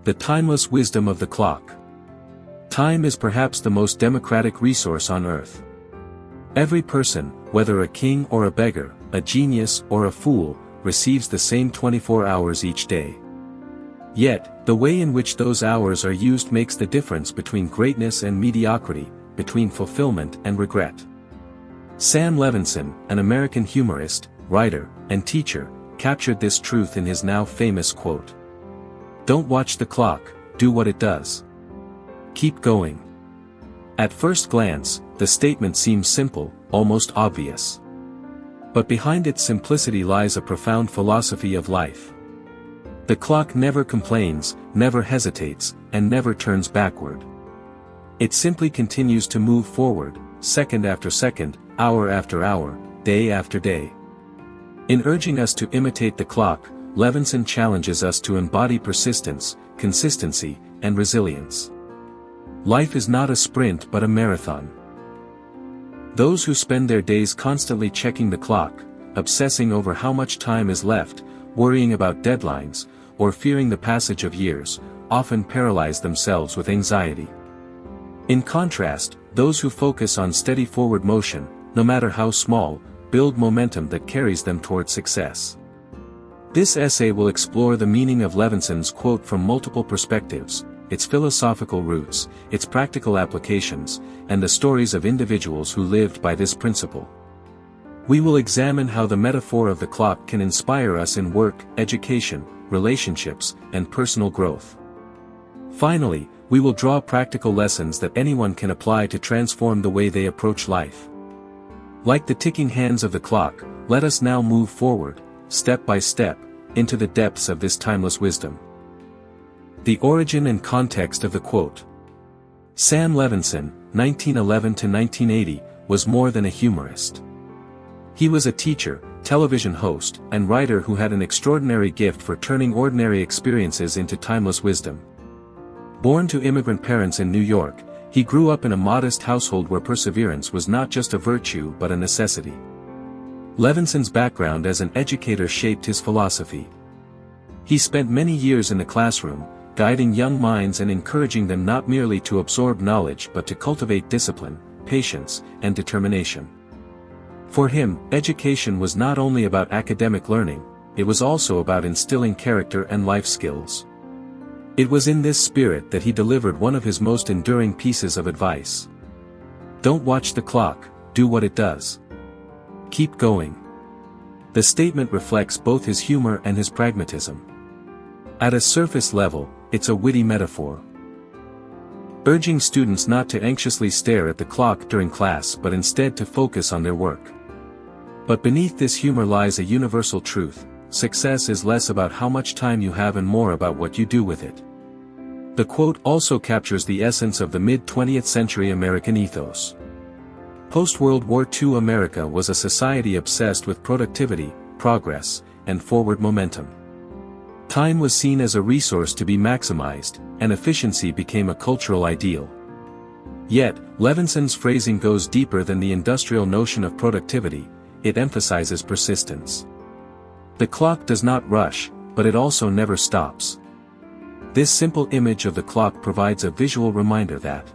The timeless wisdom of the clock. Time is perhaps the most democratic resource on earth. Every person, whether a king or a beggar, a genius or a fool, receives the same 24 hours each day. Yet, the way in which those hours are used makes the difference between greatness and mediocrity, between fulfillment and regret. Sam Levinson, an American humorist, writer, and teacher, captured this truth in his now famous quote. "Don't watch the clock, do what it does. Keep going." At first glance, the statement seems simple, almost obvious. But behind its simplicity lies a profound philosophy of life. The clock never complains, never hesitates, and never turns backward. It simply continues to move forward, second after second, hour after hour, day after day. In urging us to imitate the clock, Levinson challenges us to embody persistence, consistency, and resilience. Life is not a sprint but a marathon. Those who spend their days constantly checking the clock, obsessing over how much time is left, worrying about deadlines, or fearing the passage of years, often paralyze themselves with anxiety. In contrast, those who focus on steady forward motion, no matter how small, build momentum that carries them toward success. This essay will explore the meaning of Levinson's quote from multiple perspectives, its philosophical roots, its practical applications, and the stories of individuals who lived by this principle. We will examine how the metaphor of the clock can inspire us in work, education, relationships, and personal growth. Finally, we will draw practical lessons that anyone can apply to transform the way they approach life. Like the ticking hands of the clock, let us now move forward, step by step, into the depths of this timeless wisdom. The origin and context of the quote. Sam Levinson, 1911 to 1980, was more than a humorist. He was a teacher, television host, and writer who had an extraordinary gift for turning ordinary experiences into timeless wisdom. Born to immigrant parents in New York, he grew up in a modest household where perseverance was not just a virtue but a necessity. Levinson's background as an educator shaped his philosophy. He spent many years in the classroom, guiding young minds and encouraging them not merely to absorb knowledge but to cultivate discipline, patience, and determination. For him, education was not only about academic learning, it was also about instilling character and life skills. It was in this spirit that he delivered one of his most enduring pieces of advice. "Don't watch the clock, do what it does. Keep going." The statement reflects both his humor and his pragmatism. At a surface level, it's a witty metaphor, urging students not to anxiously stare at the clock during class but instead to focus on their work. But beneath this humor lies a universal truth: success is less about how much time you have and more about what you do with it. The quote also captures the essence of the mid-20th century American ethos. Post-World War II America was a society obsessed with productivity, progress, and forward momentum. Time was seen as a resource to be maximized, and efficiency became a cultural ideal. Yet, Levinson's phrasing goes deeper than the industrial notion of productivity. It emphasizes persistence. The clock does not rush, but it also never stops. This simple image of the clock provides a visual reminder that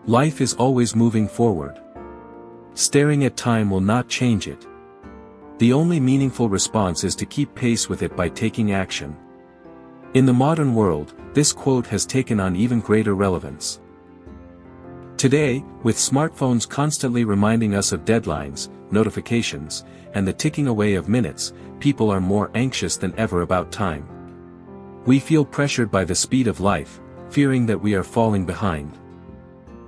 life is always moving forward. Staring at time will not change it. The only meaningful response is to keep pace with it by taking action. In the modern world, this quote has taken on even greater relevance. Today, with smartphones constantly reminding us of deadlines, notifications, and the ticking away of minutes, people are more anxious than ever about time. We feel pressured by the speed of life, fearing that we are falling behind.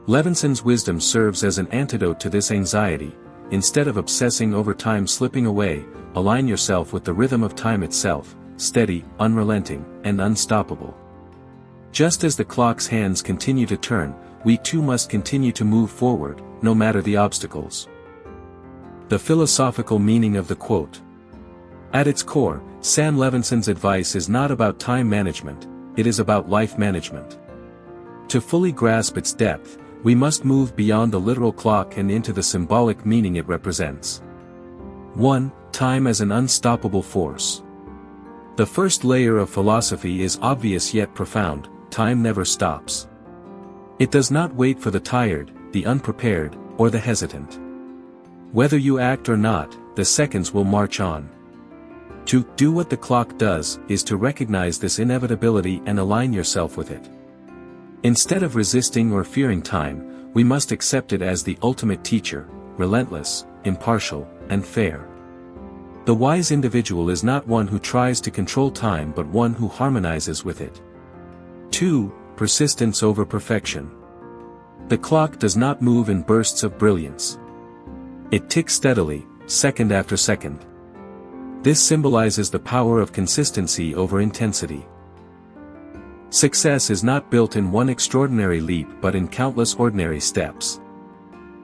Levinson's wisdom serves as an antidote to this anxiety. Instead of obsessing over time slipping away, align yourself with the rhythm of time itself, steady, unrelenting, and unstoppable. Just as the clock's hands continue to turn, we too must continue to move forward, no matter the obstacles. The philosophical meaning of the quote. At its core, Sam Levinson's advice is not about time management, it is about life management. To fully grasp its depth, we must move beyond the literal clock and into the symbolic meaning it represents. 1. Time as an unstoppable force. The first layer of philosophy is obvious yet profound: time never stops. It does not wait for the tired, the unprepared, or the hesitant. Whether you act or not, the seconds will march on. To do what the clock does is to recognize this inevitability and align yourself with it. Instead of resisting or fearing time, we must accept it as the ultimate teacher, relentless, impartial, and fair. The wise individual is not one who tries to control time but one who harmonizes with it. 2. Persistence over perfection. The clock does not move in bursts of brilliance. It ticks steadily, second after second. This symbolizes the power of consistency over intensity. Success is not built in one extraordinary leap but in countless ordinary steps.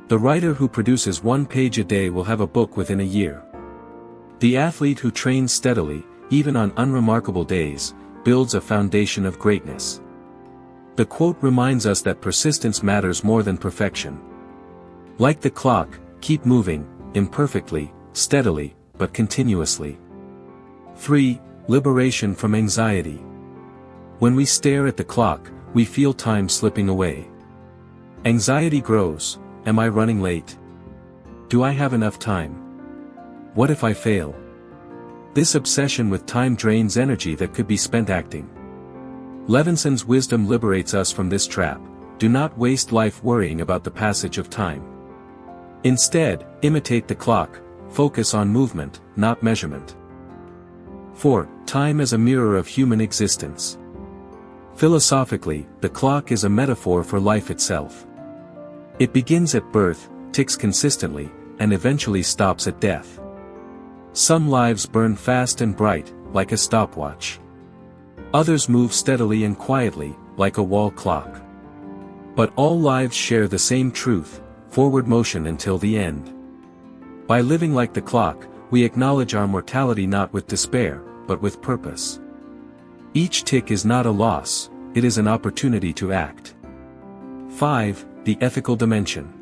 The writer who produces 1 page a day will have a book within a year. The athlete who trains steadily, even on unremarkable days, builds a foundation of greatness. The quote reminds us that persistence matters more than perfection. Like the clock, keep moving, imperfectly, steadily, but continuously. 3. Liberation from anxiety. When we stare at the clock, we feel time slipping away. Anxiety grows: am I running late? Do I have enough time? What if I fail? This obsession with time drains energy that could be spent acting. Levinson's wisdom liberates us from this trap: do not waste life worrying about the passage of time. Instead, imitate the clock, focus on movement, not measurement. 4. Time as a mirror of human existence. Philosophically, the clock is a metaphor for life itself. It begins at birth, ticks consistently, and eventually stops at death. Some lives burn fast and bright, like a stopwatch. Others move steadily and quietly, like a wall clock. But all lives share the same truth: forward motion until the end. By living like the clock, we acknowledge our mortality not with despair, but with purpose. Each tick is not a loss, it is an opportunity to act. 5. The ethical dimension.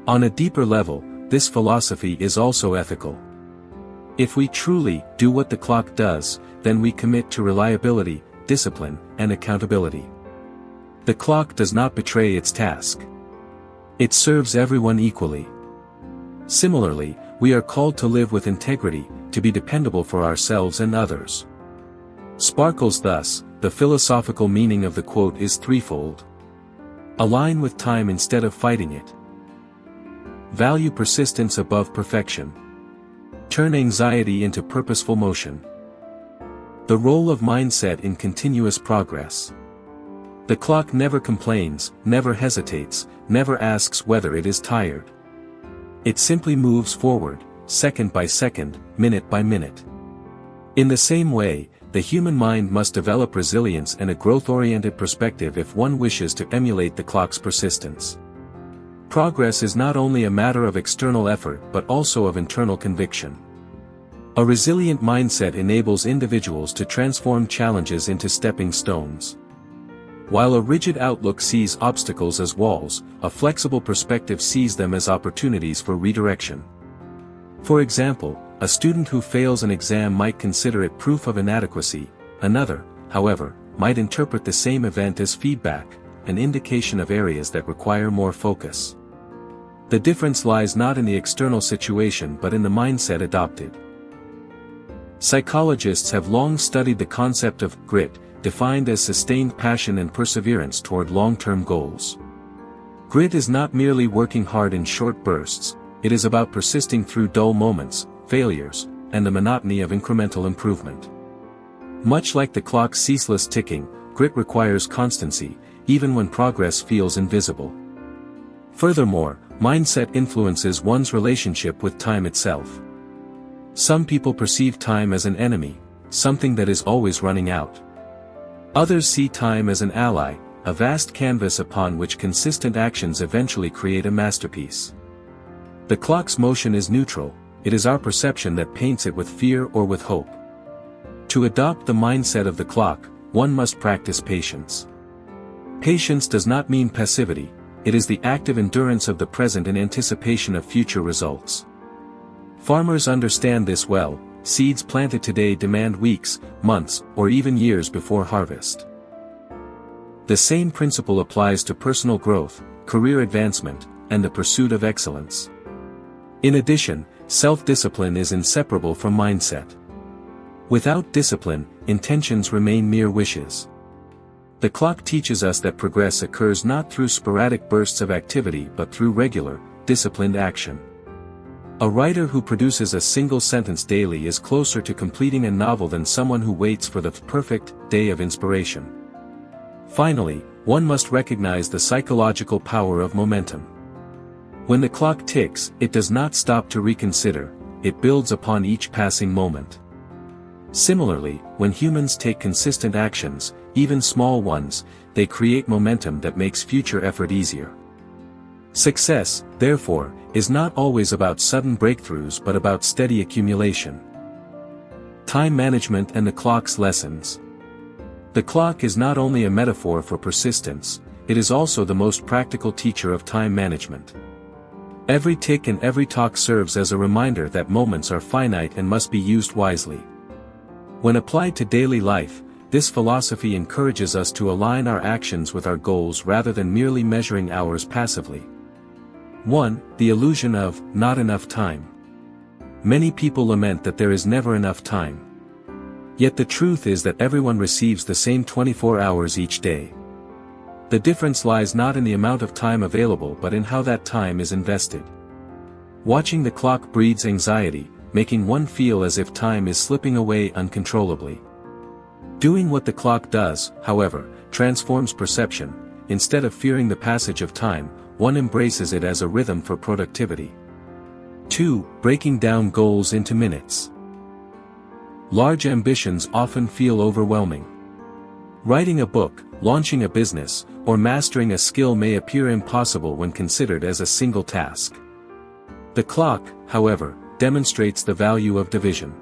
On a deeper level, this philosophy is also ethical. If we truly do what the clock does, then we commit to reliability, discipline, and accountability. The clock does not betray its task. It serves everyone equally. Similarly, we are called to live with integrity, to be dependable for ourselves and others. Sparkles thus, the philosophical meaning of the quote is threefold. Align with time instead of fighting it. Value persistence above perfection. Turn anxiety into purposeful motion. The role of mindset in continuous progress. The clock never complains, never hesitates, never asks whether it is tired. It simply moves forward, second by second, minute by minute. In the same way, the human mind must develop resilience and a growth-oriented perspective if one wishes to emulate the clock's persistence. Progress is not only a matter of external effort but also of internal conviction. A resilient mindset enables individuals to transform challenges into stepping stones. While a rigid outlook sees obstacles as walls, a flexible perspective sees them as opportunities for redirection. For example, a student who fails an exam might consider it proof of inadequacy. Another, however, might interpret the same event as feedback, an indication of areas that require more focus. The difference lies not in the external situation but in the mindset adopted. Psychologists have long studied the concept of grit, defined as sustained passion and perseverance toward long-term goals. Grit is not merely working hard in short bursts, it is about persisting through dull moments, failures, and the monotony of incremental improvement. Much like the clock's ceaseless ticking, grit requires constancy, even when progress feels invisible. Furthermore, mindset influences one's relationship with time itself. Some people perceive time as an enemy, something that is always running out. Others see time as an ally, a vast canvas upon which consistent actions eventually create a masterpiece. The clock's motion is neutral, it is our perception that paints it with fear or with hope. To adopt the mindset of the clock, one must practice patience. Patience does not mean passivity, it is the active endurance of the present in anticipation of future results. Farmers understand this well, seeds planted today demand weeks, months, or even years before harvest. The same principle applies to personal growth, career advancement, and the pursuit of excellence. In addition, self-discipline is inseparable from mindset. Without discipline, intentions remain mere wishes. The clock teaches us that progress occurs not through sporadic bursts of activity but through regular, disciplined action. A writer who produces a single sentence daily is closer to completing a novel than someone who waits for the perfect day of inspiration. Finally, one must recognize the psychological power of momentum. When the clock ticks, it does not stop to reconsider, it builds upon each passing moment. Similarly, when humans take consistent actions, even small ones, they create momentum that makes future effort easier. Success, therefore, is not always about sudden breakthroughs but about steady accumulation. Time management and the clock's lessons. The clock is not only a metaphor for persistence, it is also the most practical teacher of time management. Every tick and every tock serves as a reminder that moments are finite and must be used wisely. When applied to daily life, this philosophy encourages us to align our actions with our goals rather than merely measuring hours passively. 1. The illusion of not enough time. Many people lament that there is never enough time. Yet the truth is that everyone receives the same 24 hours each day. The difference lies not in the amount of time available but in how that time is invested. Watching the clock breeds anxiety, making one feel as if time is slipping away uncontrollably. Doing what the clock does, however, transforms perception. Instead of fearing the passage of time, one embraces it as a rhythm for productivity. 2. Breaking down goals into minutes. Large ambitions often feel overwhelming. Writing a book, launching a business, or mastering a skill may appear impossible when considered as a single task. The clock, however, demonstrates the value of division.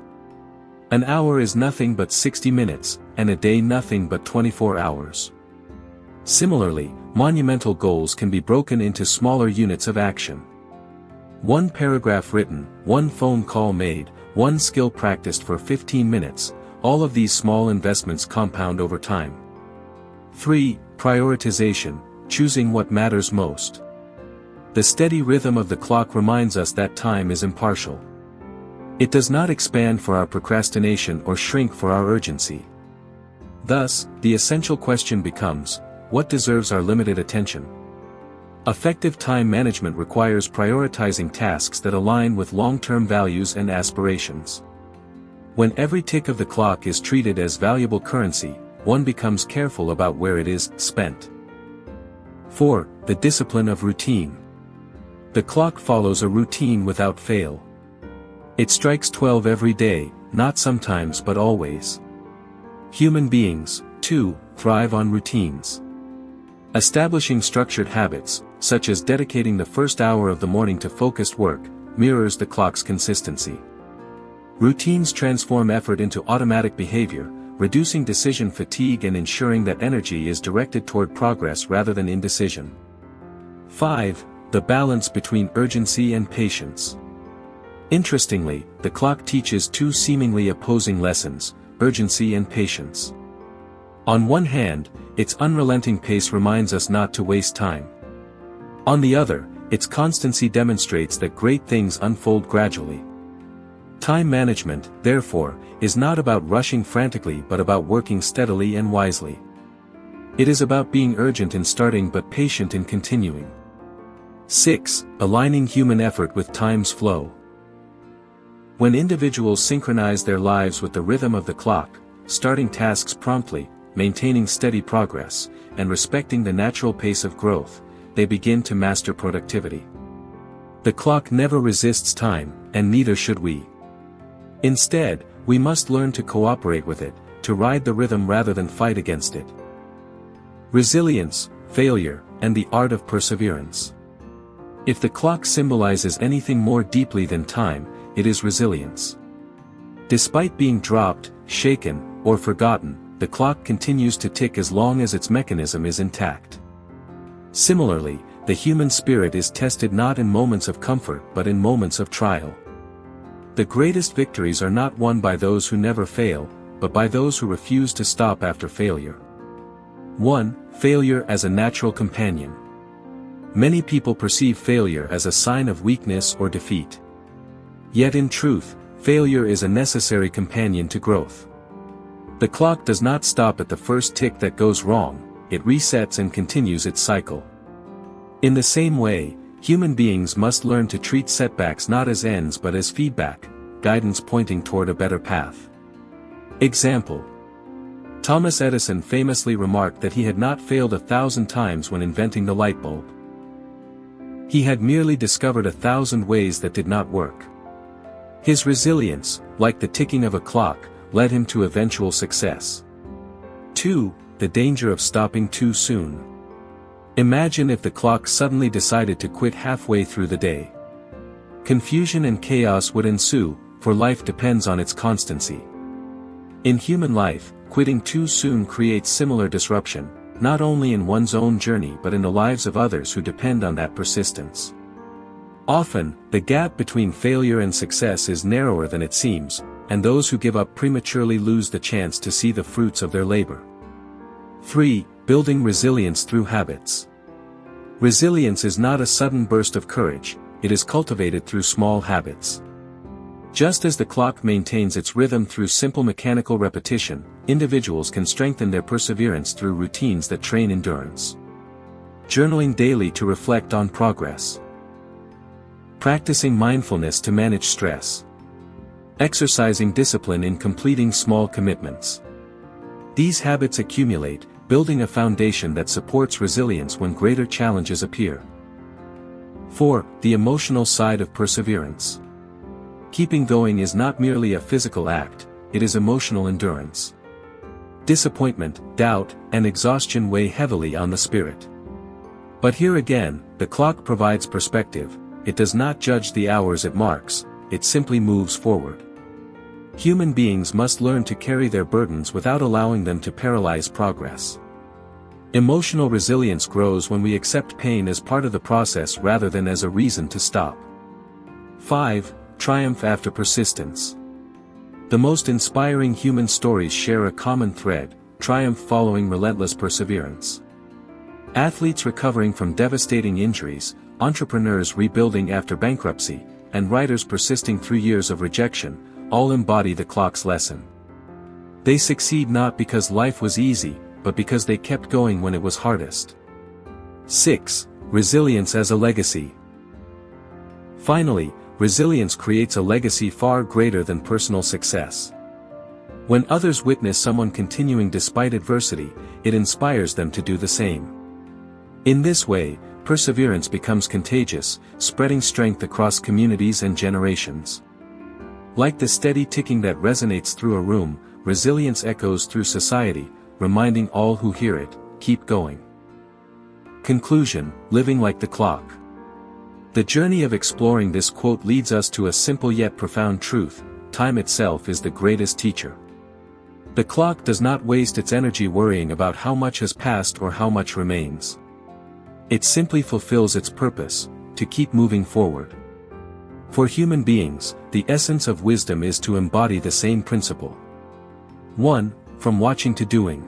An hour is nothing but 60 minutes, and a day nothing but 24 hours. Similarly, monumental goals can be broken into smaller units of action. One paragraph written, one phone call made, one skill practiced for 15 minutes, all of these small investments compound over time. 3. Prioritization, choosing what matters most. The steady rhythm of the clock reminds us that time is impartial. It does not expand for our procrastination or shrink for our urgency. Thus, the essential question becomes, what deserves our limited attention? Effective time management requires prioritizing tasks that align with long-term values and aspirations. When every tick of the clock is treated as valuable currency, one becomes careful about where it is spent. 4. The discipline of routine. The clock follows a routine without fail. It strikes 12 every day, not sometimes but always. Human beings, too, thrive on routines. Establishing structured habits, such as dedicating the first hour of the morning to focused work, mirrors the clock's consistency. Routines transform effort into automatic behavior, reducing decision fatigue and ensuring that energy is directed toward progress rather than indecision. 5. The balance between urgency and patience. Interestingly, the clock teaches two seemingly opposing lessons, urgency and patience. On one hand, its unrelenting pace reminds us not to waste time. On the other, its constancy demonstrates that great things unfold gradually. Time management, therefore, is not about rushing frantically but about working steadily and wisely. It is about being urgent in starting but patient in continuing. 6. Aligning human effort with time's flow. When individuals synchronize their lives with the rhythm of the clock, starting tasks promptly, maintaining steady progress, and respecting the natural pace of growth, they begin to master productivity. The clock never resists time, and neither should we. Instead, we must learn to cooperate with it, to ride the rhythm rather than fight against it. Resilience, failure, and the art of perseverance. If the clock symbolizes anything more deeply than time, it is resilience. Despite being dropped, shaken, or forgotten, the clock continues to tick as long as its mechanism is intact. Similarly, the human spirit is tested not in moments of comfort but in moments of trial. The greatest victories are not won by those who never fail, but by those who refuse to stop after failure. 1. Failure as a natural companion. Many people perceive failure as a sign of weakness or defeat. Yet in truth, failure is a necessary companion to growth. The clock does not stop at the first tick that goes wrong, it resets and continues its cycle. In the same way, human beings must learn to treat setbacks not as ends but as feedback, guidance pointing toward a better path. Example. Thomas Edison famously remarked that he had not failed 1,000 times when inventing the light bulb. He had merely discovered 1,000 ways that did not work. His resilience, like the ticking of a clock, led him to eventual success. 2. The danger of stopping too soon. Imagine if the clock suddenly decided to quit halfway through the day. Confusion and chaos would ensue, for life depends on its constancy. In human life, quitting too soon creates similar disruption, not only in one's own journey but in the lives of others who depend on that persistence. Often, the gap between failure and success is narrower than it seems, and those who give up prematurely lose the chance to see the fruits of their labor. 3. Building resilience through habits. Resilience is not a sudden burst of courage, it is cultivated through small habits. Just as the clock maintains its rhythm through simple mechanical repetition, individuals can strengthen their perseverance through routines that train endurance. Journaling daily to reflect on progress. Practicing mindfulness to manage stress. Exercising discipline in completing small commitments. These habits accumulate, building a foundation that supports resilience when greater challenges appear. 4. The emotional side of perseverance. Keeping going is not merely a physical act, it is emotional endurance. Disappointment, doubt, and exhaustion weigh heavily on the spirit. But here again, the clock provides perspective, it does not judge the hours it marks, it simply moves forward. Human beings must learn to carry their burdens without allowing them to paralyze progress. Emotional resilience grows when we accept pain as part of the process rather than as a reason to stop. 5. Triumph after persistence. The most inspiring human stories share a common thread, triumph following relentless perseverance. Athletes recovering from devastating injuries, entrepreneurs rebuilding after bankruptcy, and writers persisting through years of rejection, all embody the clock's lesson. They succeed not because life was easy, but because they kept going when it was hardest. 6. Resilience as a legacy. Finally, resilience creates a legacy far greater than personal success. When others witness someone continuing despite adversity, it inspires them to do the same. In this way, perseverance becomes contagious, spreading strength across communities and generations. Like the steady ticking that resonates through a room, resilience echoes through society, reminding all who hear it, keep going. Conclusion: living like the clock. The journey of exploring this quote leads us to a simple yet profound truth: time itself is the greatest teacher. The clock does not waste its energy worrying about how much has passed or how much remains. It simply fulfills its purpose, to keep moving forward. For human beings, the essence of wisdom is to embody the same principle. 1. From watching to doing.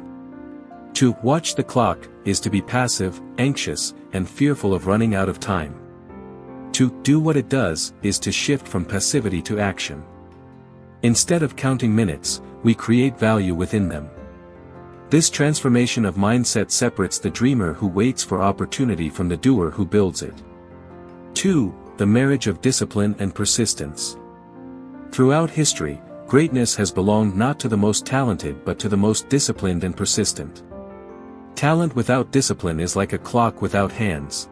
To watch the clock is to be passive, anxious, and fearful of running out of time. To do what it does is to shift from passivity to action. Instead of counting minutes, we create value within them. This transformation of mindset separates the dreamer who waits for opportunity from the doer who builds it. 2. The marriage of discipline and persistence. Throughout history, greatness has belonged not to the most talented but to the most disciplined and persistent. Talent without discipline is like a clock without hands.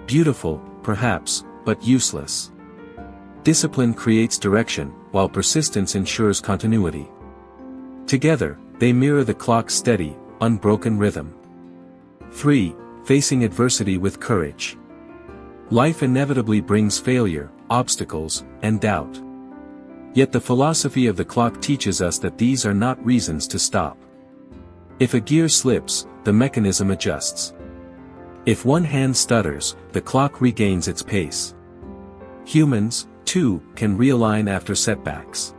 Beautiful, perhaps, but useless. Discipline creates direction, while persistence ensures continuity. Together, they mirror the clock's steady, unbroken rhythm. 3. Facing adversity with courage. Life inevitably brings failure, obstacles, and doubt. Yet the philosophy of the clock teaches us that these are not reasons to stop. If a gear slips, the mechanism adjusts. If one hand stutters, the clock regains its pace. Humans, 2. Can realign after setbacks.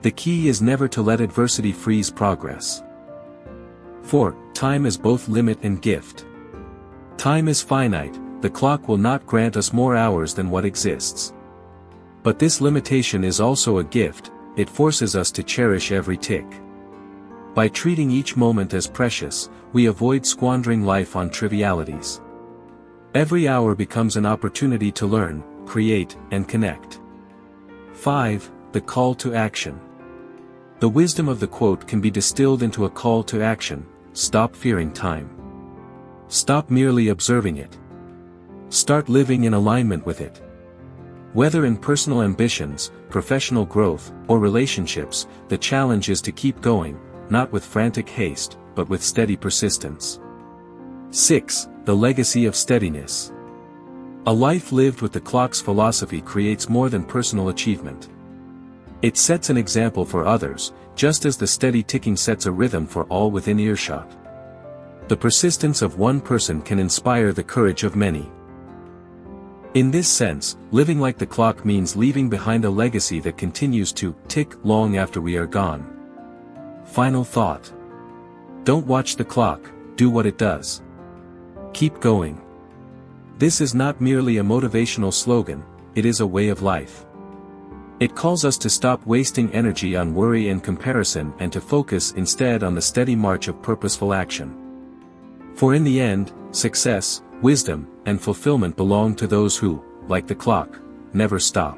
The key is never to let adversity freeze progress. 4. Time is both limit and gift. Time is finite, the clock will not grant us more hours than what exists. But this limitation is also a gift, it forces us to cherish every tick. By treating each moment as precious, we avoid squandering life on trivialities. Every hour becomes an opportunity to learn, create, and connect. 5. The call to action. The wisdom of the quote can be distilled into a call to action: stop fearing time. Stop merely observing it. Start living in alignment with it. Whether in personal ambitions, professional growth, or relationships, the challenge is to keep going, not with frantic haste, but with steady persistence. 6. The legacy of steadiness. A life lived with the clock's philosophy creates more than personal achievement. It sets an example for others, just as the steady ticking sets a rhythm for all within earshot. The persistence of one person can inspire the courage of many. In this sense, living like the clock means leaving behind a legacy that continues to tick long after we are gone. Final thought. Don't watch the clock, do what it does. Keep going. This is not merely a motivational slogan, it is a way of life. It calls us to stop wasting energy on worry and comparison and to focus instead on the steady march of purposeful action. For in the end, success, wisdom, and fulfillment belong to those who, like the clock, never stop.